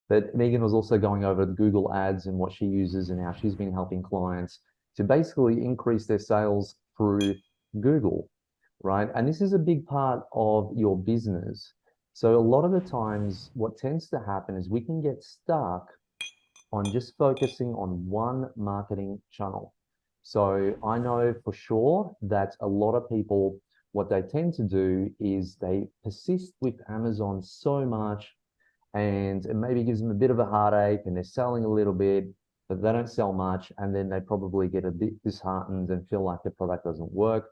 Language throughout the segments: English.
But Megan was also going over the Google ads and what she uses and how she's been helping clients to basically increase their sales through Google, right? And this is a big part of your business. So a lot of the times, what tends to happen is we can get stuck on just focusing on one marketing channel. So I know for sure that a lot of people, what they tend to do is they persist with Amazon so much, and it maybe gives them a bit of a heartache, and they're selling a little bit, but they don't sell much. And then they probably get a bit disheartened and feel like the product doesn't work,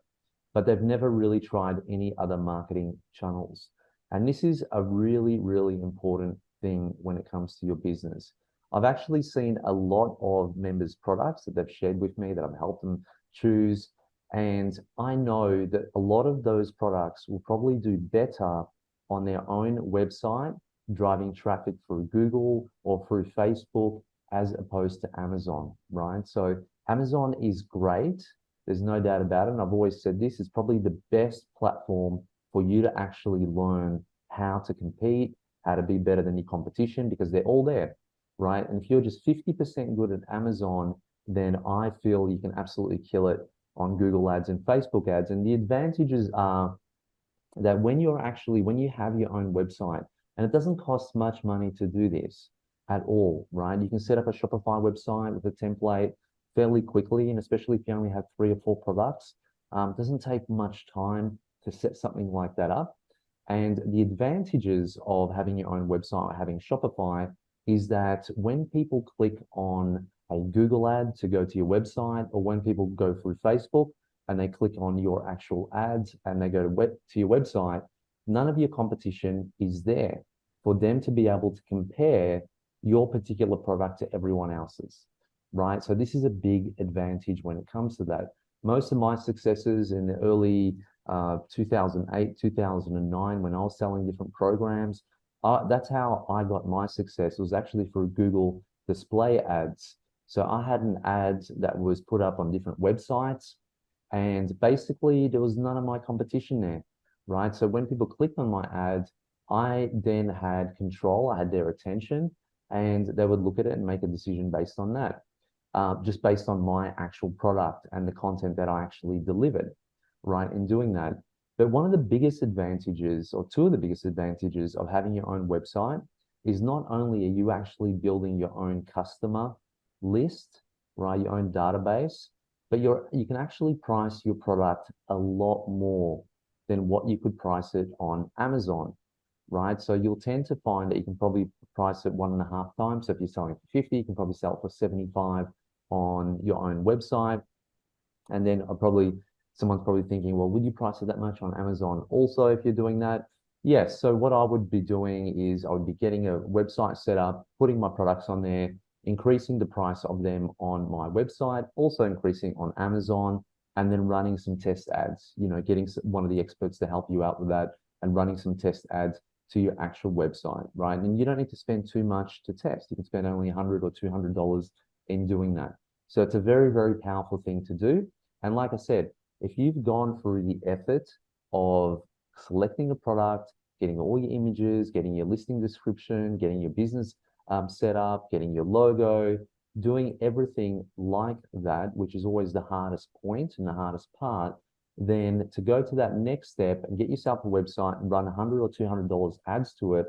but they've never really tried any other marketing channels. And this is a really, really important thing when it comes to your business. I've actually seen a lot of members' products that they've shared with me that I've helped them choose. And I know that a lot of those products will probably do better on their own website, driving traffic through Google or through Facebook, as opposed to Amazon, right? So Amazon is great. There's no doubt about it. And I've always said this is probably the best platform for you to actually learn how to compete, how to be better than your competition, because they're all there, right? And if you're just 50% good at Amazon, then I feel you can absolutely kill it on Google ads and Facebook ads. And the advantages are that when you have your own website, and it doesn't cost much money to do this at all, right? You can set up a Shopify website with a template fairly quickly, and especially if you only have 3 or 4 products, it doesn't take much time to set something like that up. And the advantages of having your own website or having Shopify is that when people click on a Google ad to go to your website, or when people go through Facebook and they click on your actual ads and they go to your website, none of your competition is there for them to be able to compare your particular product to everyone else's, right? So this is a big advantage when it comes to that. Most of my successes in the early 2008, 2009, when I was selling different programs, that's how I got my success. It was actually through Google display ads. So I had an ad that was put up on different websites, and basically there was none of my competition there, right? So when people clicked on my ad, I then had control, I had their attention, and they would look at it and make a decision based on that, just based on my actual product and the content that I actually delivered, right, in doing that. But one of the biggest advantages, or two of the biggest advantages of having your own website, is not only are you actually building your own customer list, right, your own database, but you can actually price your product a lot more than what you could price it on Amazon, right? So you'll tend to find that you can probably price it 1.5 times. So if you're selling for 50, you can probably sell it for 75 on your own website. And then someone's probably thinking, well, would you price it that much on Amazon also if you're doing that? Yes. So what I would be doing is I would be getting a website set up, putting my products on there, increasing the price of them on my website, also increasing on Amazon, and then running some test ads, getting one of the experts to help you out with that and running some test ads to your actual website, right? And you don't need to spend too much to test. You can spend only $100 or $200 in doing that. So it's a very, very powerful thing to do. And like I said, if you've gone through the effort of selecting a product, getting all your images, getting your listing description, getting your business set up, getting your logo, doing everything like that, which is always the hardest point and the hardest part, then to go to that next step and get yourself a website and run $100 or $200 ads to it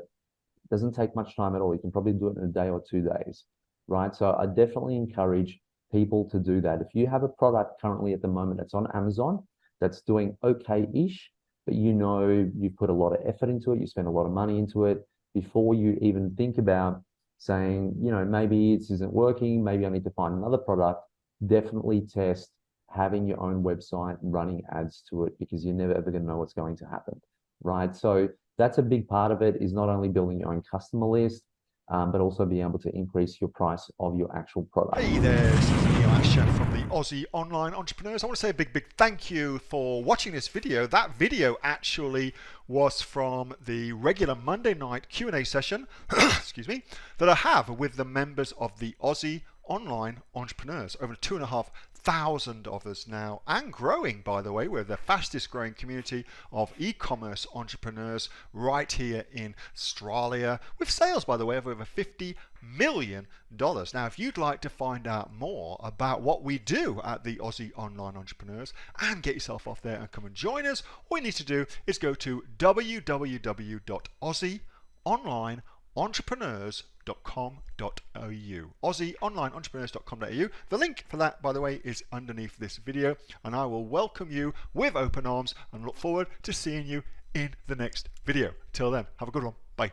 doesn't take much time at all. You can probably do it in a day or 2 days, right? So I definitely encourage people to do that. If you have a product currently at the moment that's on Amazon that's doing okay-ish, but you've put a lot of effort into it, you spend a lot of money into it, before you even think about saying, maybe this isn't working, maybe I need to find another product, definitely test having your own website, running ads to it, because you're never ever going to know what's going to happen, right? So that's a big part of it, is not only building your own customer list, but also being able to increase your price of your actual product. Hey there, this is Neil-Asher from the Aussie Online Entrepreneurs. I want to say a big thank you for watching this video. That video actually was from the regular Monday night Q&A session, excuse me, that I have with the members of the Aussie Online Entrepreneurs. Over 2,500 1,000 of us now, and growing, by the way. We're the fastest growing community of e-commerce entrepreneurs right here in Australia, with sales, by the way, of over $50 million. Now, if you'd like to find out more about what we do at the Aussie Online Entrepreneurs and get yourself off there and come and join us, all you need to do is go to www.aussieonlineentrepreneurs.com.au. AussieOnlineEntrepreneurs.com.au. The link for that, by the way, is underneath this video, and I will welcome you with open arms and look forward to seeing you in the next video. Till then, have a good one. Bye.